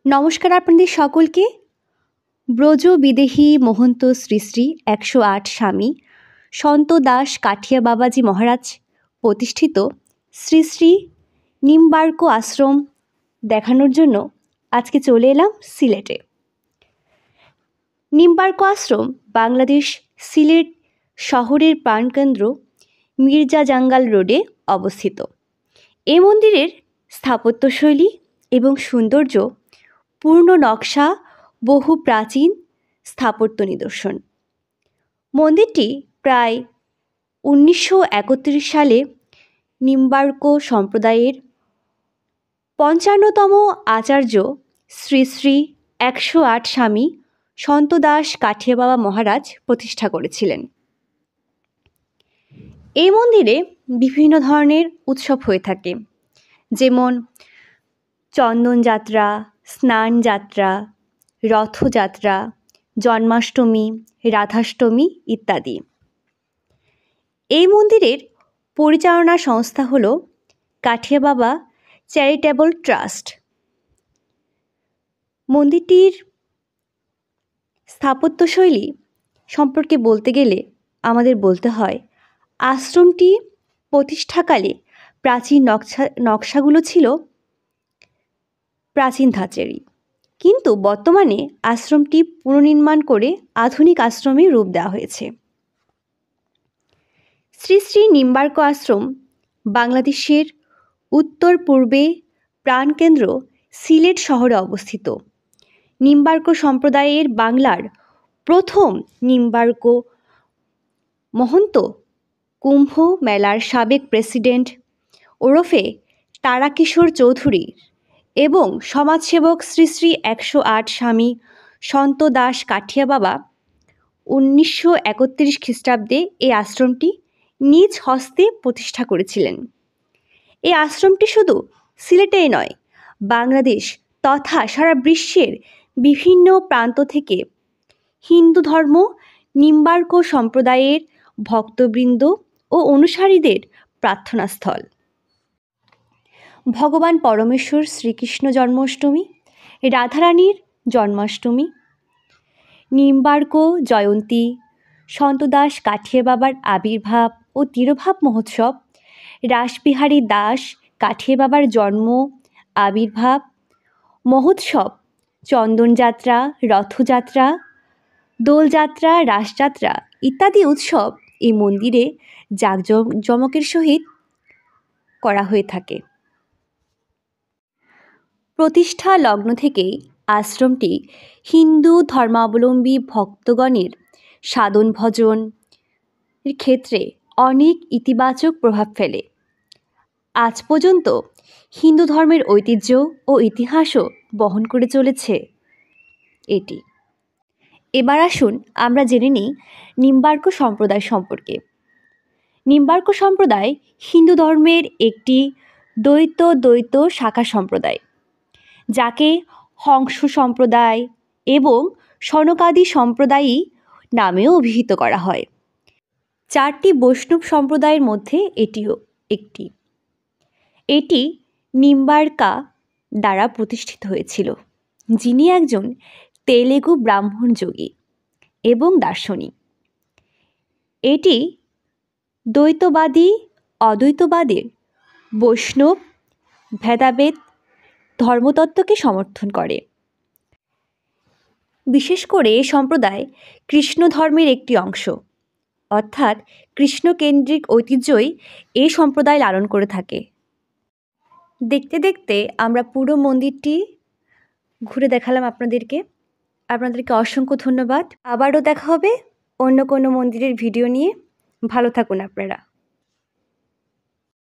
নমস্কার আপনাদের সকলকে। ব্রজ বিদেহী মহন্ত শ্রী শ্রী 108 স্বামী সন্ত দাস কাঠিয়া বাবাজি মহারাজ প্রতিষ্ঠিত শ্রী শ্রী নিম্বার্ক আশ্রম দেখানোর জন্য আজকে চলে এলাম সিলেটে। নিম্বার্ক আশ্রম বাংলাদেশ সিলেট শহরের প্রাণকেন্দ্র মির্জা জাঙ্গাল রোডে অবস্থিত। এই মন্দিরের স্থাপত্যশৈলী এবং সৌন্দর্য পূর্ণ নকশা বহু প্রাচীন স্থাপত্য নিদর্শন। মন্দিরটি প্রায় 1931 সালে নিম্বার্ক সম্প্রদায়ের 55তম আচার্য শ্রী শ্রী 108 স্বামী সন্ত দাস কাঠিয়া বাবা মহারাজ প্রতিষ্ঠা করেছিলেন। এই মন্দিরে বিভিন্ন ধরনের উৎসব হয়ে থাকে, যেমন চন্দন যাত্রা, স্নান যাত্রা, রথযাত্রা, জন্মাষ্টমী, রাধাষ্টমী ইত্যাদি। এই মন্দিরের পরিচালনা সংস্থা হল কাঠিয়া বাবা চ্যারিটেবল ট্রাস্ট। মন্দিরটির স্থাপত্যশৈলী সম্পর্কে বলতে গেলে আমাদের বলতে হয়, আশ্রমটি প্রতিষ্ঠাকালে প্রাচীন নকশাগুলো ছিল প্রাচীন ধাঁচেরই, কিন্তু বর্তমানে আশ্রমটি পুনর্নির্মাণ করে আধুনিক আশ্রমে রূপ দেওয়া হয়েছে। শ্রী শ্রী নিম্বার্ক আশ্রম বাংলাদেশের উত্তর পূর্বে প্রাণকেন্দ্র সিলেট শহরে অবস্থিত। নিম্বার্ক সম্প্রদায়ের বাংলার প্রথম নিম্বার্ক মহন্ত কুম্ভ মেলার সাবেক প্রেসিডেন্ট ওরফে তারাকিশোর চৌধুরী এবং সমাজসেবক শ্রী শ্রী 108 স্বামী সন্ত দাস কাঠিয়া বাবা 1931 খ্রিস্টাব্দে এই আশ্রমটি নিজ হস্তে প্রতিষ্ঠা করেছিলেন। এই আশ্রমটি শুধু সিলেটেই নয়, বাংলাদেশ তথা সারা বিশ্বের বিভিন্ন প্রান্ত থেকে হিন্দু ধর্ম নিম্বার্ক সম্প্রদায়ের ভক্তবৃন্দ ও অনুসারীদের প্রার্থনাস্থল। ভগবান পরমেশ্বর শ্রীকৃষ্ণ জন্মাষ্টমী, রাধারানীর জন্মাষ্টমী, নিম্বার্ক জয়ন্তী, সন্তদাস কাঠিয়া বাবার আবির্ভাব ও তিরোভাব মহোৎসব, রাসবিহারী দাস কাঠিয়া বাবার জন্ম আবির্ভাব মহোৎসব, চন্দনযাত্রা, রথযাত্রা, দোলযাত্রা, রাসযাত্রা ইত্যাদি উৎসব এই মন্দিরে জাঁকজমকের সহিত করা হয়ে থাকে। প্রতিষ্ঠা লগ্ন থেকেই আশ্রমটি হিন্দু ধর্মাবলম্বী ভক্তগণের সাধন ভজনের ক্ষেত্রে অনেক ইতিবাচক প্রভাব ফেলে। আজ পর্যন্ত হিন্দু ধর্মের ঐতিহ্য ও ইতিহাসও বহন করে চলেছে এটি। এবার আসুন আমরা জেনে নিই নিম্বার্ক সম্প্রদায় সম্পর্কে। নিম্বার্ক সম্প্রদায় হিন্দু ধর্মের একটি দ্বৈত শাখা সম্প্রদায়, যাকে হংস সম্প্রদায় এবং সনকাদি সম্প্রদায়ই নামেও অভিহিত করা হয়। 4টি বৈষ্ণব সম্প্রদায়ের মধ্যে এটিও একটি। এটি নিম্বার্কা দ্বারা প্রতিষ্ঠিত হয়েছিল, যিনি একজন তেলেগু ব্রাহ্মণ যোগী এবং দার্শনিক। এটি দ্বৈতবাদী অদ্বৈতবাদের বৈষ্ণব ভেদাভেদ ধর্মতত্ত্বকে সমর্থন করে। বিশেষ করে এই সম্প্রদায় কৃষ্ণ ধর্মের একটি অংশ, অর্থাৎ কৃষ্ণকেন্দ্রিক ঐতিহ্যই এই সম্প্রদায় লালন করে থাকে। দেখতে দেখতে আমরা পুরো মন্দিরটি ঘুরে দেখালাম আপনাদেরকে অসংখ্য ধন্যবাদ। আবারও দেখা হবে অন্য কোনো মন্দিরের ভিডিও নিয়ে। ভালো থাকুন আপনারা।